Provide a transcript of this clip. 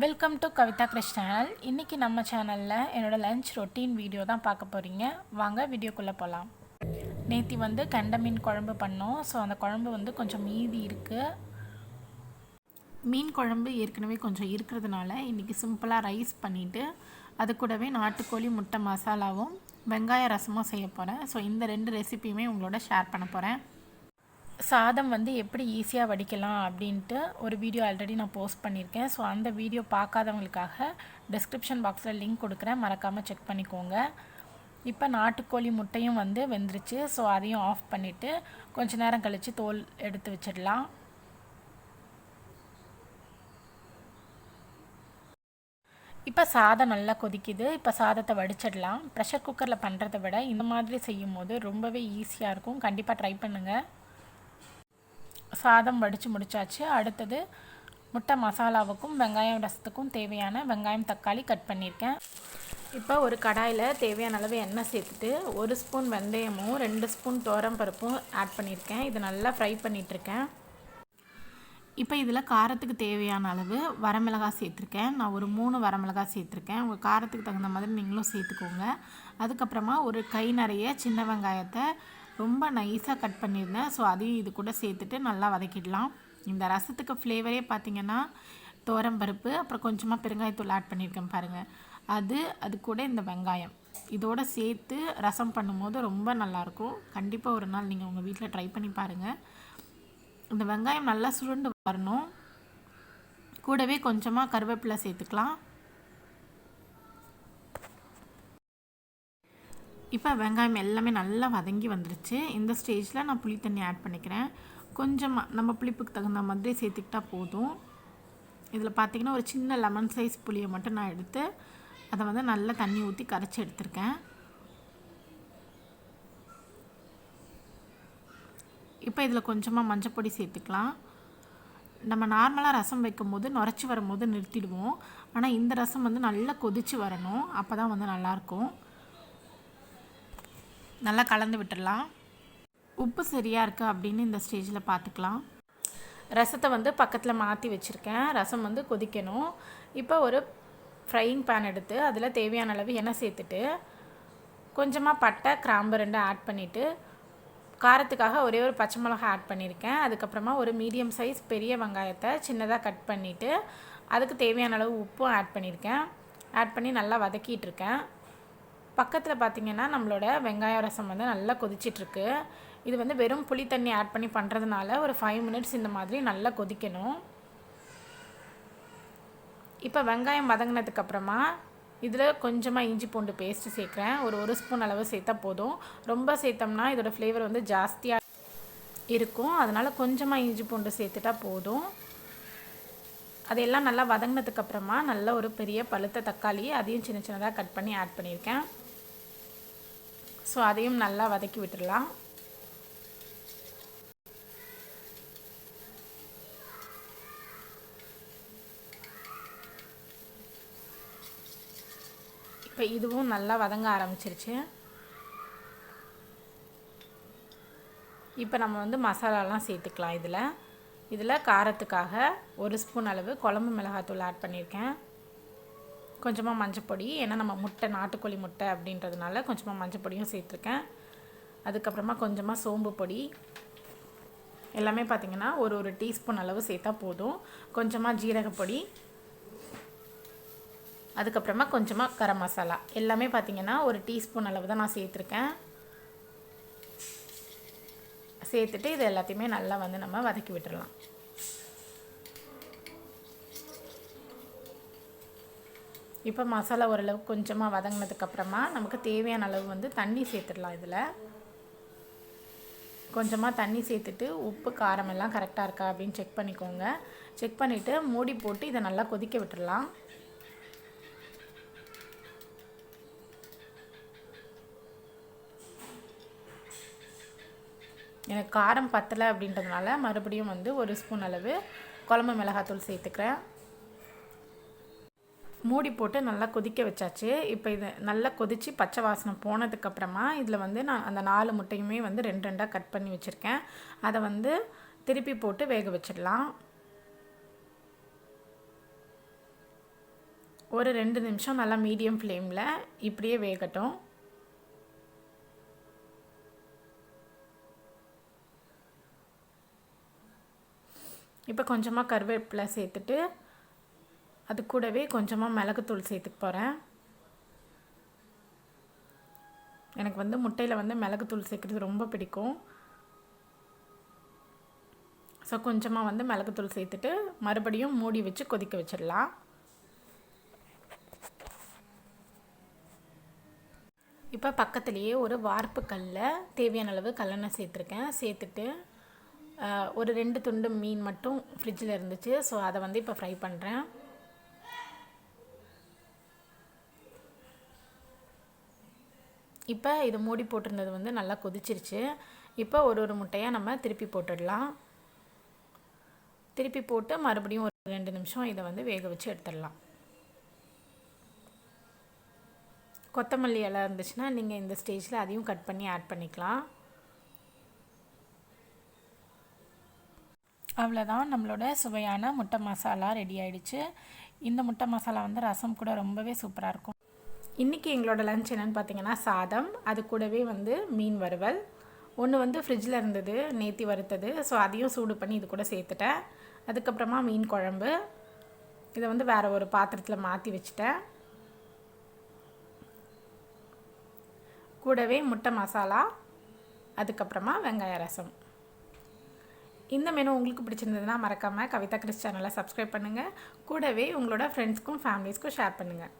Welcome to Kavitha Krish channel. இன்றைக்கி நம்ம சேனலில் என்னோடய லஞ்ச் ரொட்டீன் வீடியோ தான் பார்க்க போகிறீங்க. வாங்க வீடியோக்குள்ளே போகலாம். நேற்று கெண்டை மீன் குழம்பு பண்ணோம். ஸோ அந்த குழம்பு கொஞ்சம் மீதி இருக்குது. மீன் குழம்பு ஏற்கனவே கொஞ்சம் இருக்கிறதுனால இன்றைக்கி சிம்பிளாக ரைஸ் பண்ணிவிட்டு அது கூடவே நாட்டுக்கோழி முட்டை மசாலாவும் வெங்காய ரசமும் செய்ய போகிறேன். ஸோ இந்த 2 ரெசிபியுமே உங்களோட ஷேர் பண்ண போகிறேன். சாதம் எப்படி ஈஸியாக வடிக்கலாம் அப்படின்ட்டு ஒரு வீடியோ ஆல்ரெடி நான் போஸ்ட் பண்ணியிருக்கேன். ஸோ அந்த வீடியோ பார்க்காதவங்களுக்காக டிஸ்கிரிப்ஷன் பாக்ஸில் லிங்க் கொடுக்குறேன், மறக்காமல் செக் பண்ணிக்கோங்க. இப்போ நாட்டுக்கோழி முட்டையும் வெந்துருச்சு. ஸோ அதையும் ஆஃப் பண்ணிவிட்டு கொஞ்சம் நேரம் கழித்து தோல் எடுத்து வச்சிடலாம். இப்போ சாதம் நல்லா கொதிக்குது. இப்போ சாதத்தை வடிச்சிடலாம். ப்ரெஷர் குக்கரில் பண்ணுறதை விட இந்த மாதிரி செய்யும் போது ரொம்பவே ஈஸியாக இருக்கும். கண்டிப்பாக ட்ரை பண்ணுங்கள். சாதம் வடித்து முடித்தாச்சு. அடுத்தது முட்டை மசாலாவுக்கும் வெங்காயம் ரசத்துக்கும் தேவையான வெங்காயம் தக்காளி கட் பண்ணியிருக்கேன். இப்போ ஒரு கடாயில் தேவையான அளவு எண்ணெய் சேர்த்துட்டு 1 ஸ்பூன் வெந்தயமும் 2 ஸ்பூன் பருப்பும் ஆட் பண்ணியிருக்கேன். இது நல்லா ஃப்ரை பண்ணிகிட்ருக்கேன். இப்போ இதில் காரத்துக்கு தேவையான அளவு வரமிளகாய் சேர்த்துருக்கேன். நான் ஒரு 3 வரமிளகாய் சேர்த்துருக்கேன். உங்கள் காரத்துக்கு தகுந்த மாதிரி நீங்களும் சேர்த்துக்கோங்க. அதுக்கப்புறமா ஒரு கை நிறைய சின்ன வெங்காயத்தை ரொம்ப நைஸாக கட் பண்ணியிருந்தேன். ஸோ அதையும் இது கூட சேர்த்துட்டு நல்லா வதக்கிடலாம். இந்த ரசத்துக்கு ஃப்ளேவரே பார்த்திங்கன்னா பருப்பு, அப்புறம் கொஞ்சமாக பெருங்காயத்தூள் ஆட் பண்ணியிருக்கேன் பாருங்கள். அது கூட இந்த வெங்காயம் இதோடு சேர்த்து ரசம் பண்ணும்போது ரொம்ப நல்லாயிருக்கும். கண்டிப்பாக ஒரு நாள் நீங்கள் உங்கள் வீட்டில் ட்ரை பண்ணி பாருங்கள். இந்த வெங்காயம் நல்லா சுருண்டு வரணும். கூடவே கொஞ்சமாக கருவேப்பிலை சேர்த்துக்கலாம். இப்போ வெங்காயம் எல்லாமே நல்லா வதங்கி வந்துருச்சு. இந்த ஸ்டேஜில் நான் புளி தண்ணி ஆட் பண்ணிக்கிறேன். கொஞ்சமாக நம்ம புளிப்புக்கு தகுந்த மாதிரி சேர்த்துக்கிட்டா போதும். இதில் பார்த்திங்கன்னா ஒரு சின்ன லெமன் சைஸ் புளியை மட்டும் நான் எடுத்து அதை நல்லா தண்ணி ஊற்றி கரைச்சி எடுத்திருக்கேன். இப்போ இதில் கொஞ்சமாக மஞ்சப்பொடி சேர்த்துக்கலாம். நம்ம நார்மலாக ரசம் வைக்கும்போது நுரைச்சி வரும்போது நிறுத்திடுவோம். ஆனால் இந்த ரசம் நல்லா கொதித்து வரணும். அப்போ தான் நல்லாயிருக்கும். நல்லா கலந்து விட்டுடலாம். உப்பு சரியாக இருக்குது அப்படின்னு இந்த ஸ்டேஜில் பார்த்துக்கலாம். ரசத்தை பக்கத்தில் மாற்றி வச்சுருக்கேன். ரசம் கொதிக்கணும். இப்போ ஒரு ஃப்ரையிங் பேன் எடுத்து அதில் தேவையான அளவு எண்ணெய் சேர்த்துட்டு கொஞ்சமாக பட்டை கிராம்பு 2 ஆட் பண்ணிவிட்டு காரத்துக்காக ஒரே ஒரு பச்சை மிளகாய் ஆட் பண்ணியிருக்கேன். அதுக்கப்புறமா ஒரு மீடியம் சைஸ் பெரிய வெங்காயத்தை சின்னதாக கட் பண்ணிவிட்டு அதுக்கு தேவையான அளவு உப்பும் ஆட் பண்ணியிருக்கேன். ஆட் பண்ணி நல்லா வதக்கிட்டுருக்கேன். பக்கத்தில் பார்த்திங்கன்னா நம்மளோட வெங்காய ரசம் நல்லா கொதிச்சிட்ருக்கு. இது வெறும் புளி தண்ணி ஆட் பண்ணி பண்ணுறதுனால ஒரு 5 மினிட்ஸ் இந்த மாதிரி நல்லா கொதிக்கணும். இப்போ வெங்காயம் வதங்கினதுக்கப்புறமா இதில் கொஞ்சமாக இஞ்சி பூண்டு பேஸ்ட்டு சேர்க்குறேன். ஒரு ஸ்பூன் அளவு சேர்த்தா போதும். ரொம்ப சேர்த்தோம்னா இதோட ஃப்ளேவர் ஜாஸ்தியாக இருக்கும். அதனால் கொஞ்சமாக இஞ்சி பூண்டு சேர்த்துட்டா போதும். அதையெல்லாம் நல்லா வதங்கினதுக்கப்புறமா நல்ல ஒரு பெரிய பழுத்த தக்காளி அதையும் சின்ன சின்னதாக கட் பண்ணி ஆட் பண்ணியிருக்கேன். ஸோ அதையும் நல்லா வதக்கி விட்டுடலாம். இப்போ இதுவும் நல்லா வதங்க ஆரம்பிச்சிருச்சு. இப்போ நம்ம மசாலாலாம் சேர்த்துக்கலாம். இதில் காரத்துக்காக 1 ஸ்பூன் அளவு குழம்பு மிளகாத்தூள் ஆட் பண்ணியிருக்கேன். கொஞ்சமாக மஞ்சப்பொடி, ஏன்னா நம்ம முட்டை நாட்டுக்கோழி முட்டை அப்படின்றதுனால கொஞ்சமாக மஞ்சப்பொடியும் சேர்த்துருக்கேன். அதுக்கப்புறமா கொஞ்சமாக சோம்பு பொடி எல்லாமே பார்த்திங்கன்னா ஒரு டீஸ்பூன் அளவு சேர்த்தா போதும். கொஞ்சமாக ஜீரகப்பொடி, அதுக்கப்புறமா கொஞ்சமாக கரம் மசாலா எல்லாமே பார்த்திங்கன்னா ஒரு டீஸ்பூன் அளவு தான் நான் சேர்த்துருக்கேன். சேர்த்துட்டு இது எல்லாத்தையுமே நல்லா நம்ம வதக்கி விட்டுடலாம். இப்போ மசாலா ஓரளவு கொஞ்சமாக வதங்கினதுக்கப்புறமா நமக்கு தேவையான அளவு தண்ணி சேர்த்துடலாம். இதில் கொஞ்சமாக தண்ணி சேர்த்துட்டு உப்பு காரம் எல்லாம் கரெக்டாக இருக்கா அப்படின்னு செக் பண்ணிக்கோங்க. செக் பண்ணிவிட்டு மூடி போட்டு இதை நல்லா கொதிக்க விட்டுடலாம். எனக்கு காரம் பத்தலை அப்படின்றதுனால மறுபடியும் 1 ஸ்பூன் அளவு குழம்பு மிளகாத்தூள் சேர்த்துக்கிறேன். மூடி போட்டு நல்லா கொதிக்க வச்சாச்சு. இப்போ இது நல்லா கொதித்து பச்சை வாசனை போனதுக்கப்புறமா இதில் நான் அந்த 4 முட்டையுமே 2 கட் பண்ணி வச்சுருக்கேன். அதை திருப்பி போட்டு வேக வச்சிடலாம். ஒரு 2 நிமிஷம் நல்லா மீடியம் ஃப்ளேமில் இப்படியே வேகட்டும். இப்போ கொஞ்சமாக கருவேப்பிலை சேர்த்துட்டு அது கூடவே கொஞ்சமாக மிளகுத்தூள் சேர்த்துக்க போகிறேன். எனக்கு வந்து முட்டையில் வந்து மிளகுத்தூள் சேர்க்குறது ரொம்ப பிடிக்கும். ஸோ கொஞ்சமாக வந்து மிளகுத்தூள் சேர்த்துட்டு மறுபடியும் மூடி வச்சு கொதிக்க வச்சிடலாம். இப்போ பக்கத்துலேயே ஒரு வார்ப்பு கல்லில் தேவையான அளவு கல்லெண்ணெய் சேர்த்துருக்கேன். சேர்த்துட்டு ஒரு 2 துண்டு மீன் மட்டும் ஃப்ரிட்ஜில் இருந்துச்சு. ஸோ அதை வந்து இப்போ ஃப்ரை பண்ணுறேன். இப்போ இது மூடி போட்டிருந்தது வந்து நல்லா கொதிச்சிருச்சு. இப்போ ஒரு முட்டையாக நம்ம திருப்பி போட்டுடலாம். திருப்பி போட்டு மறுபடியும் ஒரு 2 நிமிஷம் இதை வந்து வேக வச்சு எடுத்துடலாம். கொத்தமல்லி இலை இருந்துச்சுன்னா நீங்கள் இந்த ஸ்டேஜில் அதையும் கட் பண்ணி ஆட் பண்ணிக்கலாம். அவ்வளோதான், நம்மளோட சுவையான முட்டை மசாலா ரெடி ஆகிடுச்சு. இந்த முட்டை மசாலா வந்து ரசம் கூட ரொம்பவே சூப்பராக இருக்கும். இன்றைக்கி எங்களோட லன்ச் என்னென்னு பார்த்தீங்கன்னா சாதம், அது கூடவே வந்து மீன் வறுவல். ஒன்று வந்து ஃப்ரிட்ஜில் இருந்தது நேத்தி வறுத்தது. ஸோ அதையும் சூடு பண்ணி இது கூட சேர்த்துட்டேன். அதுக்கப்புறமா மீன் குழம்பு, இதை வந்து வேறு ஒரு பாத்திரத்தில் மாற்றி வச்சுட்டேன். கூடவே முட்டை மசாலா, அதுக்கப்புறமா வெங்காய ரசம். இந்த மெனு உங்களுக்கு பிடிச்சிருந்ததுன்னா மறக்காமல் கவிதா கிறிஸ் சேனலை சப்ஸ்கிரைப் பண்ணுங்கள். கூடவே உங்களோட ஃப்ரெண்ட்ஸ்க்கும் ஃபேமிலிஸ்க்கும் ஷேர் பண்ணுங்கள்.